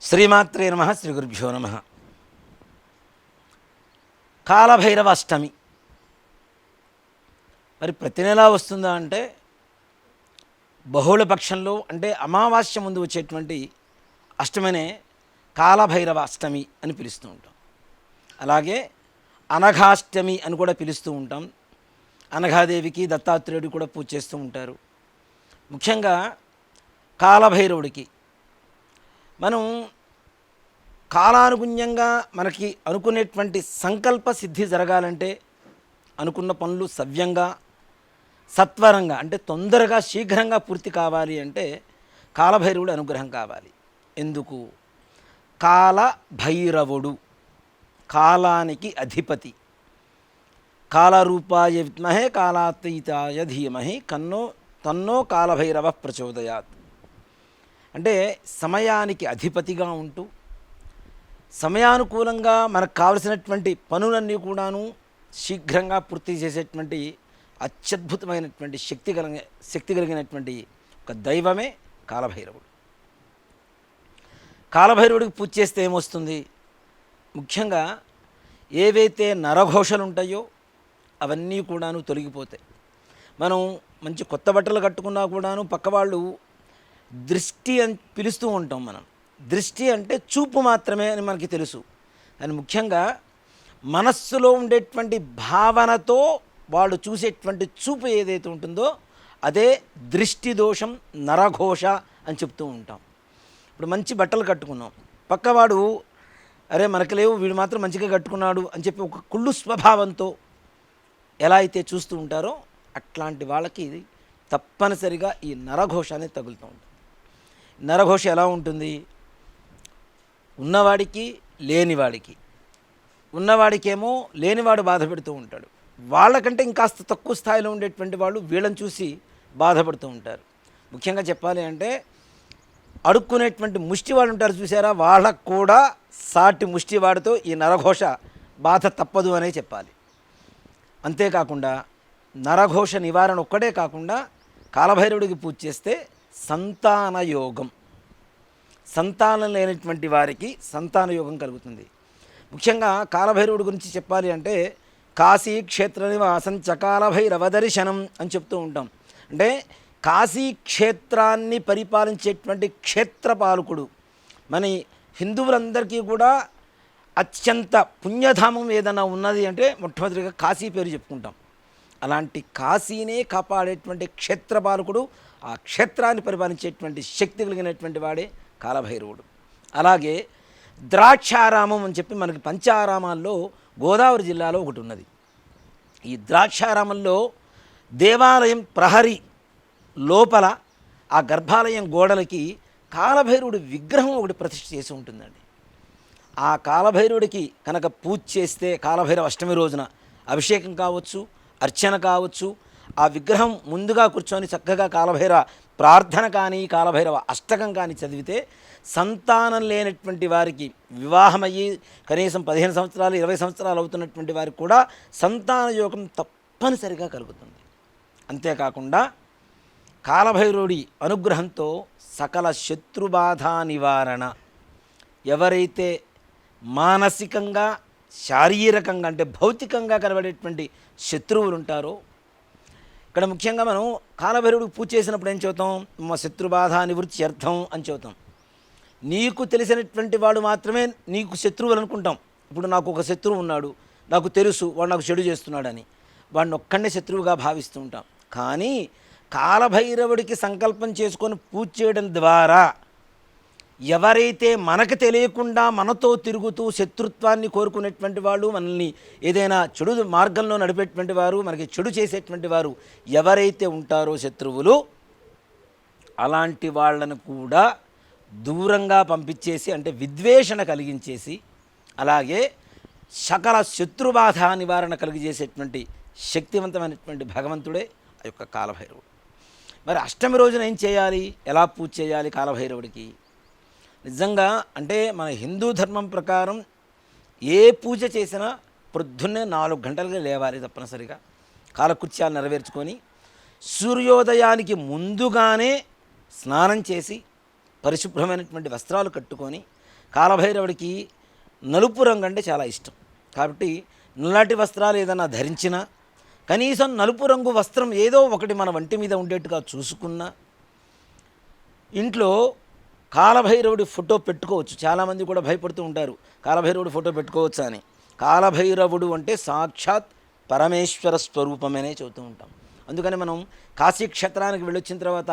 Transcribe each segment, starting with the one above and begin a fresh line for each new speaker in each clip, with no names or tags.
శ్రీమాత్రే నమః. శ్రీ గురుభ్యో నమః. కాలభైరవ అష్టమి మరి ప్రతి నెలా వస్తుందా అంటే బహుళ పక్షంలో అంటే అమావాస్య ముందు వచ్చేటువంటి అష్టమినే కాలభైరవ అష్టమి అని పిలుస్తూ ఉంటాం. అలాగే అనఘాష్టమి అని కూడా పిలుస్తూ ఉంటాం. అనఘాదేవికి దత్తాత్రేయుడికి కూడా పూజ చేస్తూ ఉంటారు. ముఖ్యంగా కాలభైరవుడికి మనం కాలానుగుణ్యంగా మనకి అనుకునేటువంటి సంకల్ప సిద్ధి జరగాలంటే, అనుకున్న పనులు సవ్యంగా సత్వరంగా అంటే తొందరగా శీఘ్రంగా పూర్తి కావాలి అంటే కాలభైరవుడి అనుగ్రహం కావాలి. ఎందుకు? కాలభైరవుడు కాలానికి అధిపతి. కాలరూపాయ విద్మహే కాలాతీతాయ ధీమహి తన్నో కాలభైరవ ప్రచోదయాత్. అంటే సమయానికి అధిపతిగా ఉంటూ సమయానుకూలంగా మనకు కావలసినటువంటి పనులన్నీ కూడాను శీఘ్రంగా పూర్తి చేసేటువంటి అత్యద్భుతమైనటువంటి శక్తి కలిగినటువంటి ఒక దైవమే కాలభైరవుడు. కాలభైరవుడికి పూజ చేస్తే ఏమొస్తుంది? ముఖ్యంగా ఏవైతే నరఘోషలు ఉంటాయో అవన్నీ కూడాను తొలగిపోతాయి. మనం మంచి కొత్త బట్టలు కట్టుకున్నా కూడాను పక్కవాళ్ళు దృష్టి అని పిలుస్తూ ఉంటాం. మనం దృష్టి అంటే చూపు మాత్రమే అని మనకి తెలుసు. కానీ ముఖ్యంగా మనస్సులో ఉండేటువంటి భావనతో వాళ్ళు చూసేటువంటి చూపు ఏదైతే ఉంటుందో అదే దృష్టి దోషం, నరఘోష అని చెప్తూ ఉంటాం. ఇప్పుడు మంచి బట్టలు కట్టుకున్నాం, పక్కవాడు అరే మనకు లేవు, వీడు మాత్రం మంచిగా కట్టుకున్నాడు అని చెప్పి ఒక కుళ్ళు స్వభావంతో ఎలా అయితే చూస్తూ ఉంటారో అట్లాంటి వాళ్ళకి తప్పనిసరిగా ఈ నరఘోష అనేది తగులుతూ ఉంటుంది. నరఘోష ఎలా ఉంటుంది? ఉన్నవాడికి లేనివాడికి, ఉన్నవాడికేమో లేనివాడు బాధ పెడుతూ ఉంటాడు, వాళ్ళకంటే ఇంకాస్త తక్కువ స్థాయిలో ఉండేటువంటి వాళ్ళు వీళ్ళని చూసి బాధపడుతూ ఉంటారు. ముఖ్యంగా చెప్పాలి అంటే అడుక్కునేటువంటి ముష్టివాడు ఉంటారు చూసారా, వాళ్ళకు కూడా సాటి ముష్టివాడితో ఈ నరఘోష బాధ తప్పదు అనే చెప్పాలి. అంతేకాకుండా నరఘోష నివారణ ఒక్కడే కాకుండా కాలభైరవుడికి పూజ చేస్తే సంతాన యోగం, సంతానం లేనటువంటి వారికి సంతాన యోగం కలుగుతుంది. ముఖ్యంగా కాలభైరవుడి గురించి చెప్పాలి అంటే కాశీ క్షేత్ర నివాసం చకాలభైరవ దర్శనం అని చెప్తూ ఉంటాం. అంటే కాశీ క్షేత్రాన్ని పరిపాలించేటువంటి క్షేత్రపాలకుడు. మన హిందువులందరికీ కూడా అత్యంత పుణ్యధామం ఏదైనా ఉన్నది అంటే మొట్టమొదటిగా కాశీ పేరు చెప్పుకుంటాం. అలాంటి కాశీనే కాపాడేటువంటి క్షేత్రపాలకుడు, ఆ క్షేత్రాన్ని పరిపాలించేటువంటి శక్తి కలిగినటువంటి వాడే కాలభైరవుడు. అలాగే ద్రాక్షారామం అని చెప్పి మనకి పంచారామాల్లో గోదావరి జిల్లాలో ఒకటి ఉన్నది. ఈ ద్రాక్షారామంలో దేవాలయం ప్రహరీ లోపల ఆ గర్భాలయం గోడలకి కాలభైరవుడి విగ్రహం ఒకటి ప్రతిష్ఠ చేసి ఉంటుందండి. ఆ కాలభైరవుడికి కనుక పూజ చేస్తే కాలభైరవ అష్టమి రోజున అభిషేకం కావచ్చు, అర్చన కావచ్చు, ఆ విగ్రహం ముందుగా కూర్చొని చక్కగా కాలభైరవ ప్రార్థన కానీ కాలభైరవ అష్టకం కానీ చదివితే సంతానం లేనటువంటి వారికి వివాహమయ్యి కనీసం 15 సంవత్సరాలు 20 సంవత్సరాలు అవుతున్నటువంటి వారికి కూడా సంతాన యోగం తప్పనిసరిగా కలుగుతుంది. అంతేకాకుండా కాలభైరవుడి అనుగ్రహంతో సకల శత్రుబాధ నివారణ, ఎవరైతే మానసికంగా శారీరకంగా అంటే భౌతికంగా కనబడేటువంటి శత్రువులు ఉంటారో, ఇక్కడ ముఖ్యంగా మనం కాలభైరవుడికి పూజ చేసినప్పుడు ఏం చెబుతాం? మా శత్రుబాధ నివృత్త్యర్థం అని చెబుతాం. నీకు తెలిసినటువంటి వాడు మాత్రమే నీకు శత్రువులు అనుకుంటాం. ఇప్పుడు నాకు ఒక శత్రువు ఉన్నాడు, నాకు తెలుసు వాడు నాకు చెడు చేస్తున్నాడని, వాడిని ఒక్కడే శత్రువుగా భావిస్తూ ఉంటాం. కానీ కాలభైరవుడికి సంకల్పం చేసుకొని పూజ చేయడం ద్వారా ఎవరైతే మనకు తెలియకుండా మనతో తిరుగుతూ శత్రుత్వాన్ని కోరుకునేటువంటి వాళ్ళు, మనల్ని ఏదైనా చెడు మార్గంలో నడిపేటువంటి వారు, మనకి చెడు చేసేటువంటి వారు ఎవరైతే ఉంటారో శత్రువులు, అలాంటి వాళ్ళను కూడా దూరంగా పంపించేసి అంటే విద్వేషణ కలిగించేసి, అలాగే సకల శత్రుబాధ నివారణ కలిగజేసేటువంటి శక్తివంతమైనటువంటి భగవంతుడే ఆ యొక్క కాలభైరవుడు. మరి అష్టమి రోజున ఏం చేయాలి, ఎలా పూజ చేయాలి కాలభైరవుడికి? నిజంగా అంటే మన హిందూ ధర్మం ప్రకారం ఏ పూజ చేసినా ప్రొద్దున్నే 4 గంటలుగా లేవాలి తప్పనిసరిగా. కాలకృత్యాలు నెరవేర్చుకొని సూర్యోదయానికి ముందుగానే స్నానం చేసి పరిశుభ్రమైనటువంటి వస్త్రాలు కట్టుకొని కాలభైరవుడికి నలుపు రంగు అంటే చాలా ఇష్టం. కాబట్టి నల్లటి వస్త్రాలు ఏదైనా ధరించినా, కనీసం నలుపు రంగు వస్త్రం ఏదో ఒకటి మన వంటి మీద ఉండేట్టుగా చూసుకున్నా, ఇంట్లో కాలభైరవుడి ఫోటో పెట్టుకోవచ్చు. చాలామంది కూడా భయపడుతూ ఉంటారు, కాలభైరవుడి ఫోటో పెట్టుకోవచ్చా అని. కాలభైరవుడు అంటే సాక్షాత్ పరమేశ్వర స్వరూపమనే చెబుతూ ఉంటాం. అందుకని మనం కాశీ క్షేత్రానికి వెళ్ళొచ్చిన తర్వాత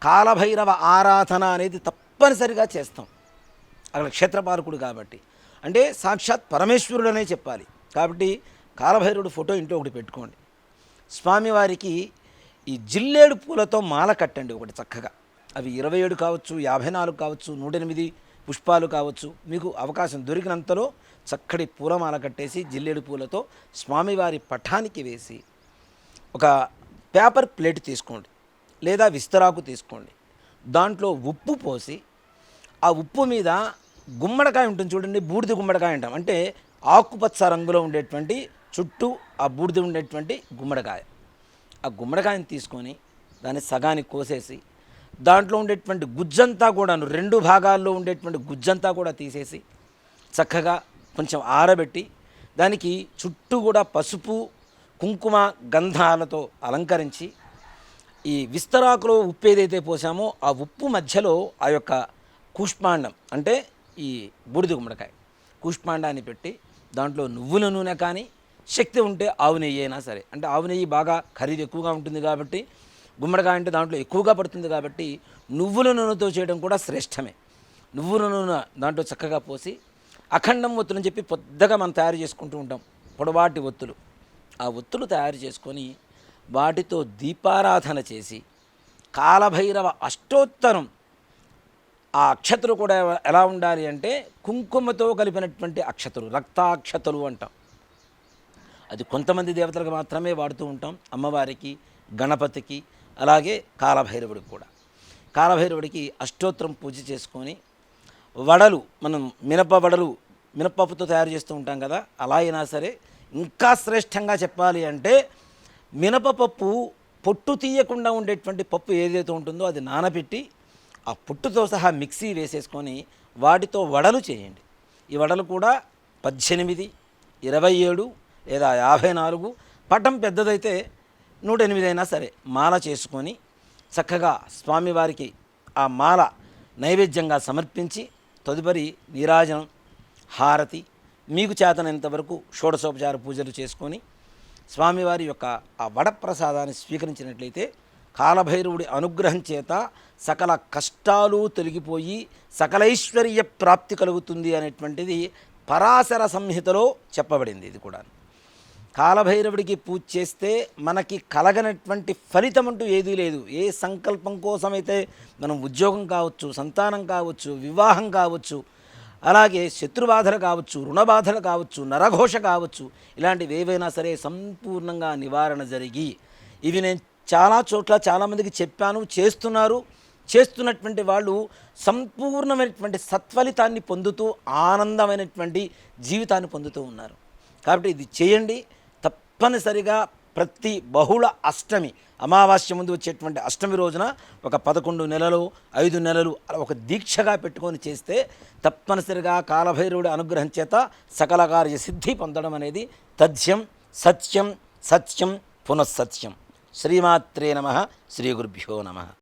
కాలభైరవ ఆరాధన అనేది తప్పనిసరిగా చేస్తాం. అక్కడ క్షేత్రపాలకుడు కాబట్టి, అంటే సాక్షాత్ పరమేశ్వరుడు అనే చెప్పాలి. కాబట్టి కాలభైరవుడు ఫోటో ఇంట్లో ఒకటి పెట్టుకోండి. స్వామివారికి ఈ జిల్లేడు పూలతో మాల కట్టండి ఒకటి చక్కగా. అవి 27 కావచ్చు, 54 కావచ్చు, 108 పుష్పాలు కావచ్చు. మీకు అవకాశం దొరికినంతలో చక్కటి పూలమాల కట్టేసి జిల్లేడు పూలతో స్వామివారి పటానికి వేసి ఒక పేపర్ ప్లేట్ తీసుకోండి, లేదా విస్తరాకు తీసుకోండి. దాంట్లో ఉప్పు పోసి, ఆ ఉప్పు మీద గుమ్మడికాయ ఉంటుంది చూడండి, బూడిద గుమ్మడికాయ అంటాం. అంటే ఆకుపచ్చ రంగులో ఉండేటువంటి చుట్టూ ఆ బూడిద ఉండేటువంటి గుమ్మడికాయ. ఆ గుమ్మడికాయని తీసుకొని దాన్ని సగానికి కోసేసి, దాంట్లో ఉండేటువంటి గుజ్జంతా కూడాను 2 భాగాల్లో ఉండేటువంటి గుజ్జంతా కూడా తీసేసి చక్కగా కొంచెం ఆరబెట్టి, దానికి చుట్టూ కూడా పసుపు కుంకుమ గంధాలతో అలంకరించి, ఈ విస్తరాకులో ఉప్పు ఏదైతే పోసామో ఆ ఉప్పు మధ్యలో ఆ యొక్క కూష్మాండం అంటే ఈ బూడిద గుమ్మడికాయ కూష్మాండాన్ని పెట్టి, దాంట్లో నువ్వుల నూనె కానీ, శక్తి ఉంటే ఆవు నెయ్యి అయినా సరే, అంటే ఆవు నెయ్యి బాగా ఖరీదు ఎక్కువగా ఉంటుంది కాబట్టి, గుమ్మడికాయ అంటే దాంట్లో ఎక్కువగా పడుతుంది కాబట్టి నువ్వుల నూనెతో చేయడం కూడా శ్రేష్టమే. నువ్వుల నూనె దాంట్లో చక్కగా పోసి, అఖండం ఒత్తులు అని చెప్పి పెద్దగా మనం తయారు చేసుకుంటూ ఉంటాం, పొడవాటి ఒత్తులు. ఆ ఒత్తులు తయారు చేసుకొని వాటితో దీపారాధన చేసి, కాలభైరవ అష్టోత్తరం, ఆ అక్షతలు కూడా ఎలా ఉండాలి అంటే కుంకుమతో కలిపినటువంటి అక్షతలు, రక్తాక్షతలు అంటాం. అది కొంతమంది దేవతలకు మాత్రమే వాడుతూ ఉంటాం, అమ్మవారికి, గణపతికి, అలాగే కాలభైరవుడికి కూడా. కాలభైరవుడికి అష్టోత్తరం పూజ చేసుకొని, వడలు మనం వడలు మినపప్పుతో తయారు చేస్తూ ఉంటాం కదా, అలా అయినా సరే. ఇంకా శ్రేష్టంగా చెప్పాలి అంటే మినపపప్పు పొట్టు తీయకుండా ఉండేటువంటి పప్పు ఏదైతే ఉంటుందో అది నానబెట్టి, ఆ పొట్టుతో సహా మిక్సీ వేసేసుకొని వాటితో వడలు చేయండి. ఈ వడలు కూడా 18, 27 లేదా 54, పటం పెద్దదైతే 108 అయినా సరే మాల చేసుకొని చక్కగా స్వామివారికి ఆ మాల నైవేద్యంగా సమర్పించి, తదుపరి నీరాజనం, హారతి, మీకు చేతనంతవరకు షోడశోపచార పూజలు చేసుకొని స్వామివారి యొక్క ఆ వడప్రసాదాన్ని స్వీకరించినట్లయితే కాలభైరవుడి అనుగ్రహం చేత సకల కష్టాలు తొలగిపోయి సకలైశ్వర్య ప్రాప్తి కలుగుతుంది అనేటువంటిది పరాశర సంహితలో చెప్పబడింది. ఇది కూడా కాలభైరవుడికి పూజ చేస్తే మనకి కలగనటువంటి ఫలితం అంటూ ఏదీ లేదు. ఏ సంకల్పం కోసమైతే మనం ఉద్యోగం కావచ్చు, సంతానం కావచ్చు, వివాహం కావచ్చు, అలాగే శత్రుబాధలు కావచ్చు, రుణబాధలు కావచ్చు, నరఘోష కావచ్చు, ఇలాంటివి ఏవైనా సరే సంపూర్ణంగా నివారణ జరిగి, ఇవి నేను చాలా చోట్ల చాలామందికి చెప్పాను, చేస్తున్నటువంటి వాళ్ళు సంపూర్ణమైనటువంటి సత్ఫలితాన్ని పొందుతూ ఆనందమైనటువంటి జీవితాన్ని పొందుతూ ఉన్నారు. కాబట్టి ఇది చేయండి తప్పనిసరిగా. ప్రతి బహుళ అష్టమి, అమావాస్య ముందు వచ్చేటువంటి అష్టమి రోజున ఒక 11 నెలలు 5 నెలలు అలా ఒక దీక్షగా పెట్టుకొని చేస్తే తప్పనిసరిగా కాలభైరవుడి అనుగ్రహం చేత సకల కార్య సిద్ధి పొందడం అనేది తథ్యం, సత్యం, సత్యం పునఃసత్యం. శ్రీమాత్రే నమః. శ్రీ గురుభ్యో నమః.